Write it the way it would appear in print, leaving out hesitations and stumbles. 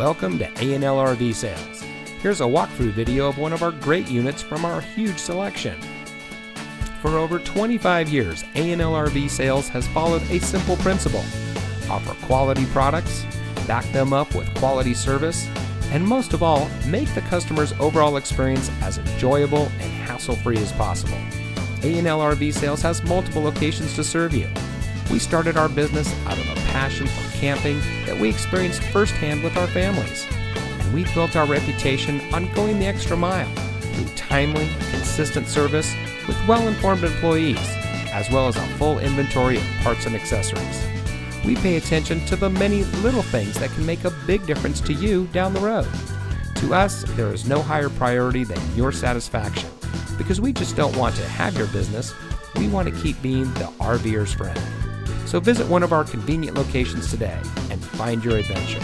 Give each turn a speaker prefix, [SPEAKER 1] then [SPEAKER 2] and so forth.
[SPEAKER 1] Welcome to A&L RV Sales. Here's a walkthrough video of one of our great units from our huge selection. For over 25 years, A&L RV Sales has followed a simple principle: offer quality products, back them up with quality service, and most of all, make the customer's overall experience as enjoyable and hassle-free as possible. A&L RV Sales has multiple locations to serve you. We started our business out of a passion for camping that we experienced firsthand with our families. And we've built our reputation on going the extra mile through timely, consistent service with well-informed employees, as well as a full inventory of parts and accessories. We pay attention to the many little things that can make a big difference to you down the road. To us, there is no higher priority than your satisfaction, because we just don't want to have your business. We want to keep being the RVer's friend. So visit one of our convenient locations today and find your adventure.